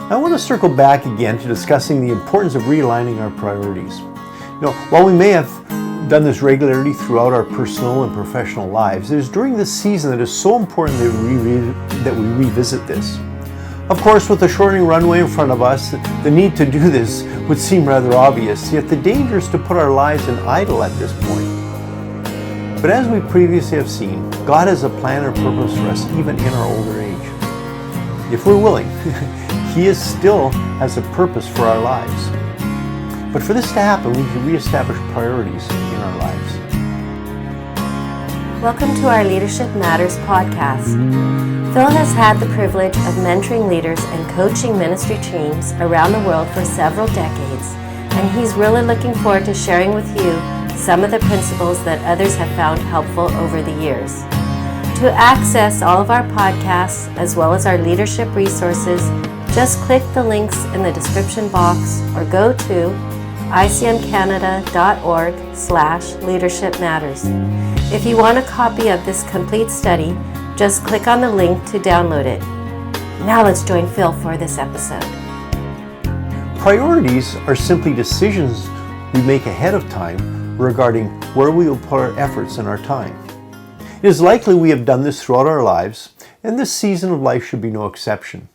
I want to circle back again to discussing the importance of realigning our priorities. While we may have done this regularly throughout our personal and professional lives, it is during this season that it is so important that we revisit this. Of course, with the shortening runway in front of us, the need to do this would seem rather obvious, yet the danger is to put our lives in idle at this point. But as we previously have seen, God has a plan and purpose for us even in our older age. If we're willing, He still has a purpose for our lives. But for this to happen, we need to reestablish priorities in our lives. Welcome to our Leadership Matters podcast. Phil has had the privilege of mentoring leaders and coaching ministry teams around the world for several decades, and he's really looking forward to sharing with you some of the principles that others have found helpful over the years. To access all of our podcasts as well as our leadership resources, just click the links in the description box or go to icmcanada.org/leadershipmatters. If you want a copy of this complete study, just click on the link to download it. Now let's join Phil for this episode. Priorities are simply decisions we make ahead of time regarding where we will put our efforts and our time. It is likely we have done this throughout our lives, and this season of life should be no exception.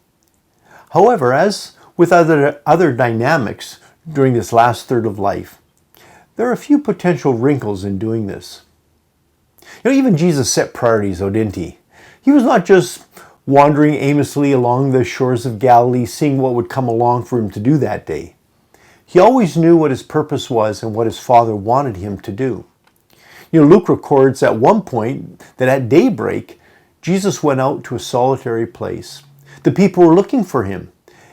However, as with other dynamics during this last third of life, there are a few potential wrinkles in doing this. Even Jesus set priorities, though, didn't he? He was not just wandering aimlessly along the shores of Galilee, seeing what would come along for him to do that day. He always knew what his purpose was and what his Father wanted him to do. Luke records at one point that at daybreak, Jesus went out to a solitary place. The people were looking for him,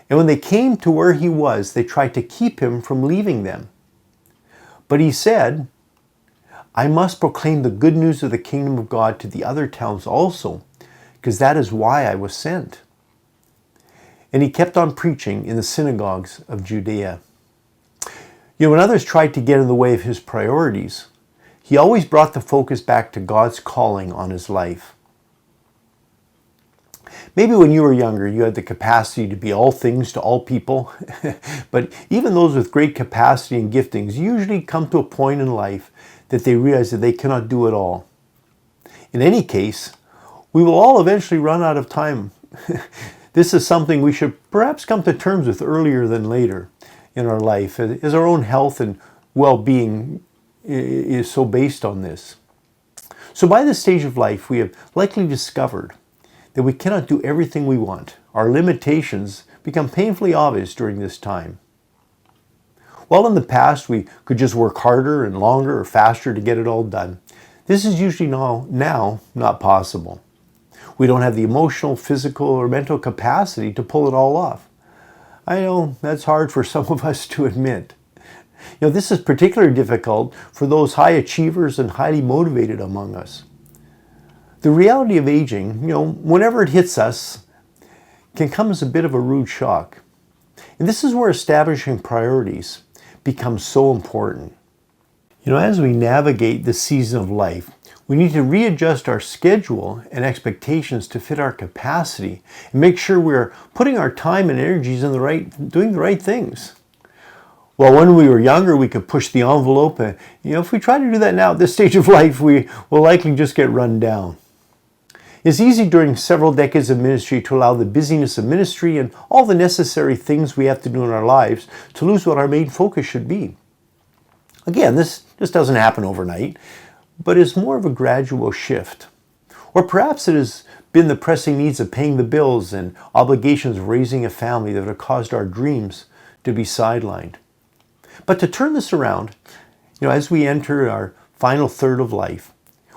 and when they came to where he was, they tried to keep him from leaving them. But he said, "I must proclaim the good news of the kingdom of God to the other towns also, because that is why I was sent." And he kept on preaching in the synagogues of Judea. When others tried to get in the way of his priorities, he always brought the focus back to God's calling on his life. Maybe when you were younger, you had the capacity to be all things to all people, but even those with great capacity and giftings usually come to a point in life that they realize that they cannot do it all. In any case, we will all eventually run out of time. This is something we should perhaps come to terms with earlier than later in our life, as our own health and well-being is so based on this. So by this stage of life, we have likely discovered that we cannot do everything we want. Our limitations become painfully obvious during this time. While in the past we could just work harder and longer or faster to get it all done, this is usually now not possible. We don't have the emotional, physical, or mental capacity to pull it all off. I know that's hard for some of us to admit. This is particularly difficult for those high achievers and highly motivated among us. The reality of aging, whenever it hits us, can come as a bit of a rude shock. And this is where establishing priorities becomes so important. As we navigate this season of life, we need to readjust our schedule and expectations to fit our capacity and make sure we're putting our time and energies in doing the right things. Well, when we were younger, we could push the envelope, and if we try to do that now at this stage of life, we will likely just get run down. It's easy during several decades of ministry to allow the busyness of ministry and all the necessary things we have to do in our lives to lose what our main focus should be. Again, this just doesn't happen overnight, but it's more of a gradual shift. Or perhaps it has been the pressing needs of paying the bills and obligations of raising a family that have caused our dreams to be sidelined. But to turn this around, as we enter our final third of life,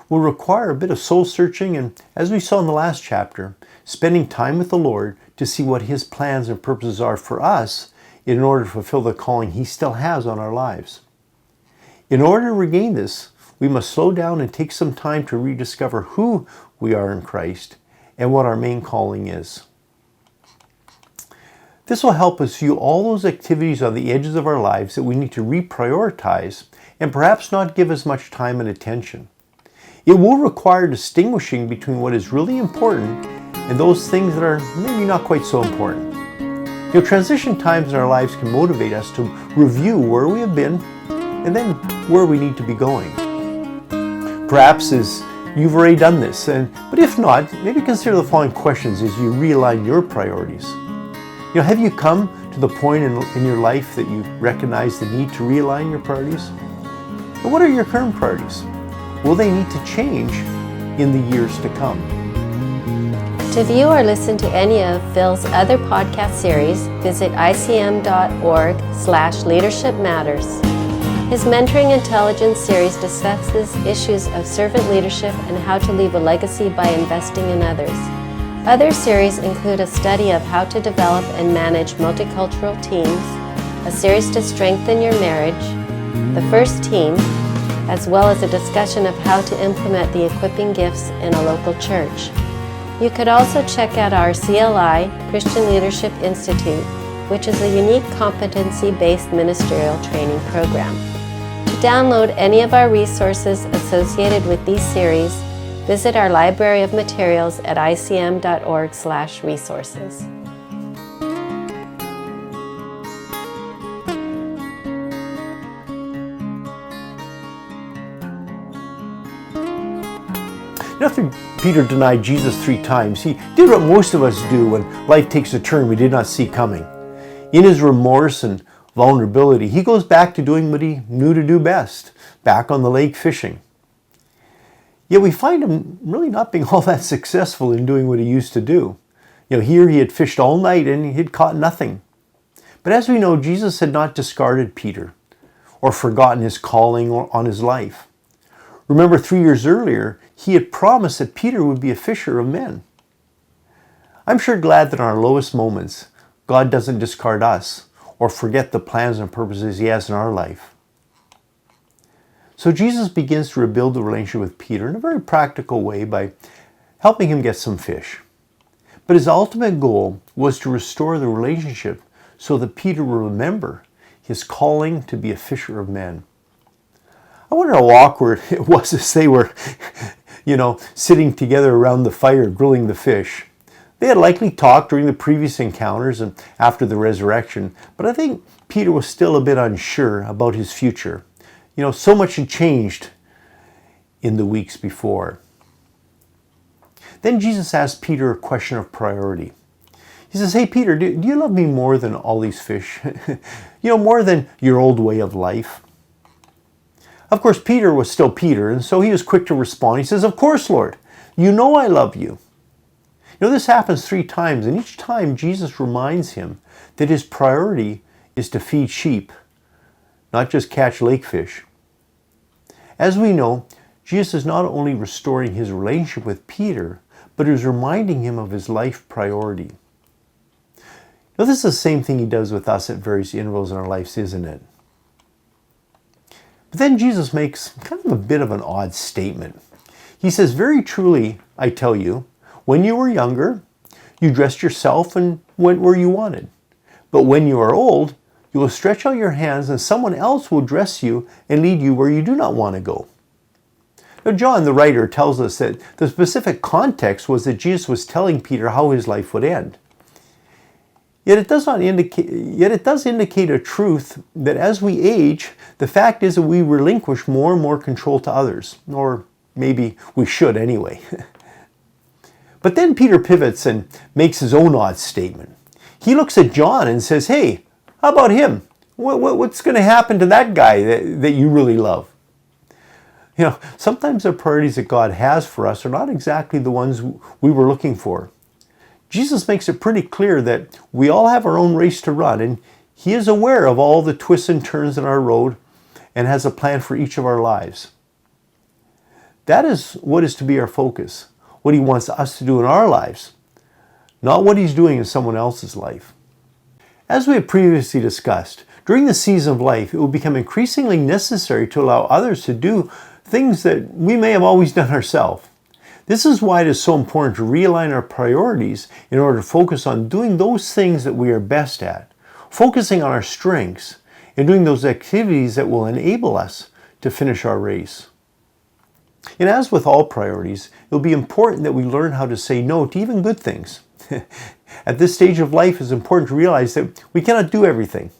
will require a bit of soul searching and, as we saw in the last chapter, spending time with the Lord to see what His plans and purposes are for us in order to fulfill the calling He still has on our lives. In order to regain this, we must slow down and take some time to rediscover who we are in Christ and what our main calling is. This will help us view all those activities on the edges of our lives that we need to reprioritize and perhaps not give as much time and attention. It will require distinguishing between what is really important and those things that are maybe not quite so important. Transition times in our lives can motivate us to review where we have been and then where we need to be going. Perhaps you've already done this, but if not, maybe consider the following questions as you realign your priorities. Have you come to the point in your life that you recognize the need to realign your priorities? And what are your current priorities? Will they need to change in the years to come? To view or listen to any of Phil's other podcast series, visit icm.org/Leadership Matters. His Mentoring Intelligence series discusses issues of servant leadership and how to leave a legacy by investing in others. Other series include a study of how to develop and manage multicultural teams, a series to strengthen your marriage, the first team, as well as a discussion of how to implement the equipping gifts in a local church. You could also check out our CLI, Christian Leadership Institute, which is a unique competency-based ministerial training program. To download any of our resources associated with these series, visit our library of materials at icm.org/resources. After Peter denied Jesus 3 times, he did what most of us do when life takes a turn we did not see coming. In his remorse and vulnerability, he goes back to doing what he knew to do best, back on the lake fishing. Yet we find him really not being all that successful in doing what he used to do. Here he had fished all night and he had caught nothing. But as we know, Jesus had not discarded Peter or forgotten his calling on his life. Remember, 3 years earlier, he had promised that Peter would be a fisher of men. I'm sure glad that in our lowest moments, God doesn't discard us or forget the plans and purposes he has in our life. So Jesus begins to rebuild the relationship with Peter in a very practical way by helping him get some fish. But his ultimate goal was to restore the relationship so that Peter will remember his calling to be a fisher of men. I wonder how awkward it was as they were, sitting together around the fire grilling the fish. They had likely talked during the previous encounters and after the resurrection, but I think Peter was still a bit unsure about his future. So much had changed in the weeks before. Then Jesus asked Peter a question of priority. He says, "Hey Peter, do you love me more than all these fish? More than your old way of life?" Of course, Peter was still Peter, and so he was quick to respond. He says, "Of course, Lord, you know I love you." This happens 3 times, and each time Jesus reminds him that his priority is to feed sheep, not just catch lake fish. As we know, Jesus is not only restoring his relationship with Peter, but is reminding him of his life priority. This is the same thing he does with us at various intervals in our lives, isn't it? But then Jesus makes kind of a bit of an odd statement. He says, "Very truly, I tell you, when you were younger, you dressed yourself and went where you wanted. But when you are old, you will stretch out your hands and someone else will dress you and lead you where you do not want to go." Now, John, the writer, tells us that the specific context was that Jesus was telling Peter how his life would end. Yet it does indicate a truth that as we age, the fact is that we relinquish more and more control to others, or maybe we should anyway. But then Peter pivots and makes his own odd statement. He looks at John and says, "Hey, how about him? What's going to happen to that guy that you really love?" Sometimes the priorities that God has for us are not exactly the ones we were looking for. Jesus makes it pretty clear that we all have our own race to run, and he is aware of all the twists and turns in our road and has a plan for each of our lives. That is what is to be our focus, what he wants us to do in our lives, not what he's doing in someone else's life. As we have previously discussed, during the season of life, it will become increasingly necessary to allow others to do things that we may have always done ourselves. This is why it is so important to realign our priorities in order to focus on doing those things that we are best at, focusing on our strengths, and doing those activities that will enable us to finish our race. And as with all priorities, it will be important that we learn how to say no to even good things, At this stage of life, it's important to realize that we cannot do everything.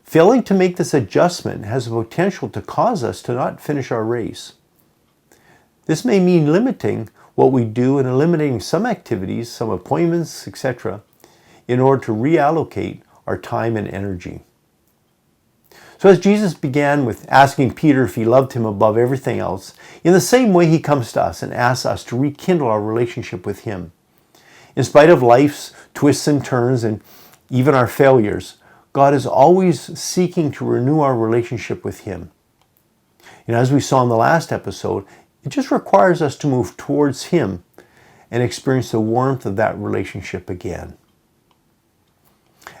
Failing to make this adjustment has the potential to cause us to not finish our race. This may mean limiting what we do and eliminating some activities, some appointments, etc., in order to reallocate our time and energy. So as Jesus began with asking Peter if he loved him above everything else, in the same way he comes to us and asks us to rekindle our relationship with him. In spite of life's twists and turns and even our failures, God is always seeking to renew our relationship with him. And as we saw in the last episode, it just requires us to move towards him and experience the warmth of that relationship again.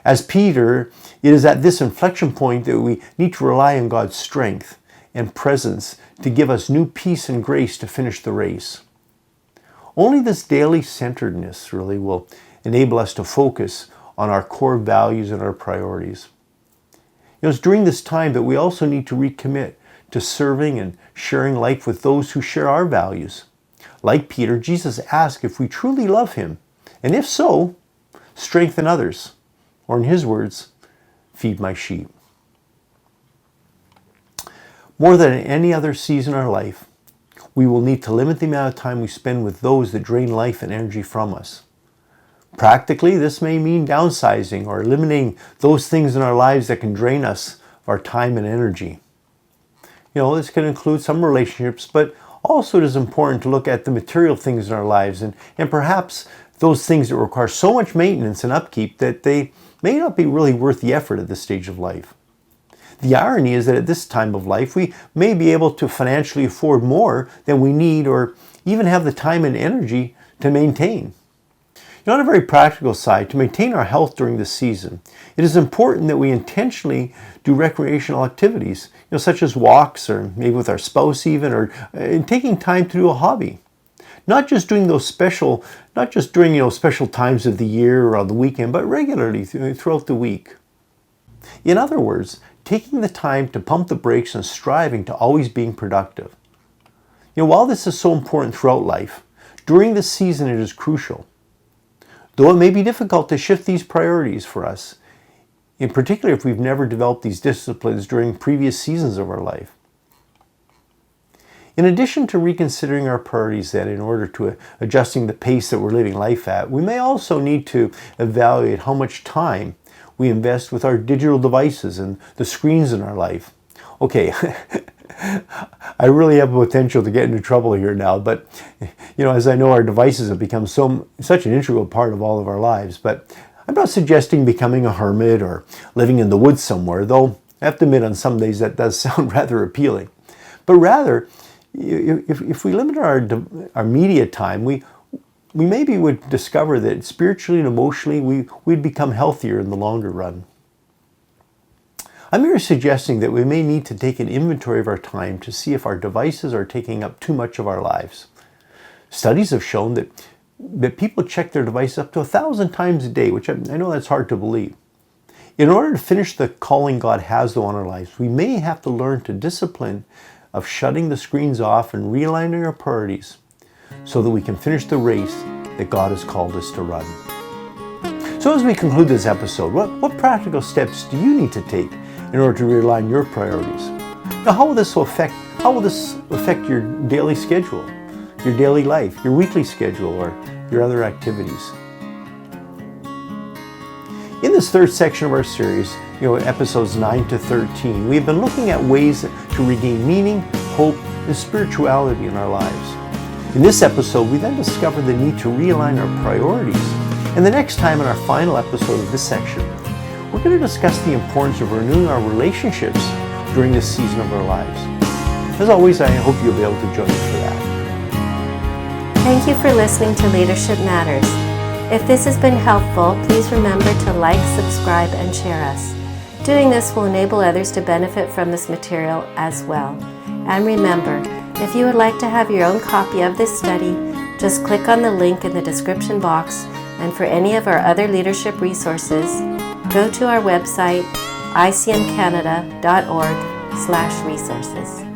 As Peter, it is at this inflection point that we need to rely on God's strength and presence to give us new peace and grace to finish the race. Only this daily centeredness really will enable us to focus on our core values and our priorities. It's during this time that we also need to recommit to serving and sharing life with those who share our values. Like Peter, Jesus asked if we truly love him, and if so, strengthen others. Or in his words, feed my sheep. More than any other season in our life, we will need to limit the amount of time we spend with those that drain life and energy from us. Practically, this may mean downsizing or eliminating those things in our lives that can drain us of our time and energy. This can include some relationships, but also it is important to look at the material things in our lives and perhaps those things that require so much maintenance and upkeep that they may not be really worth the effort at this stage of life. The irony is that at this time of life, we may be able to financially afford more than we need or even have the time and energy to maintain. On a very practical side, to maintain our health during this season, it is important that we intentionally do recreational activities, such as walks or maybe with our spouse even, or taking time to do a hobby. Not just during special times of the year or on the weekend, but regularly throughout the week. In other words, taking the time to pump the brakes and striving to always being productive. While this is so important throughout life, during this season it is crucial. Though it may be difficult to shift these priorities for us, in particular if we've never developed these disciplines during previous seasons of our life. In addition to reconsidering our priorities then in order to adjusting the pace that we're living life at, we may also need to evaluate how much time we invest with our digital devices and the screens in our life. Okay, I really have the potential to get into trouble here now, but as I know, our devices have become such an integral part of all of our lives. But I'm not suggesting becoming a hermit or living in the woods somewhere, though I have to admit on some days that does sound rather appealing. But rather, if we limit our media time, we maybe would discover that spiritually and emotionally we'd become healthier in the longer run. I'm here suggesting that we may need to take an inventory of our time to see if our devices are taking up too much of our lives. Studies have shown that people check their devices up to 1,000 times a day, which I know that's hard to believe. In order to finish the calling God has on our lives, we may have to learn to discipline of shutting the screens off and realigning our priorities so that we can finish the race that God has called us to run. So as we conclude this episode, what practical steps do you need to take in order to realign your priorities? Now, how will this affect your daily schedule, your daily life, your weekly schedule, or your other activities? In this third section of our series, episodes 9 to 13, we've been looking at ways to regain meaning, hope, and spirituality in our lives. In this episode, we then discover the need to realign our priorities. And the next time in our final episode of this section, we're going to discuss the importance of renewing our relationships during this season of our lives. As always, I hope you'll be able to join me for that. Thank you for listening to Leadership Matters. If this has been helpful, please remember to like, subscribe, and share us. Doing this will enable others to benefit from this material as well. And remember, if you would like to have your own copy of this study, just click on the link in the description box, and for any of our other leadership resources, go to our website, icmcanada.org/resources.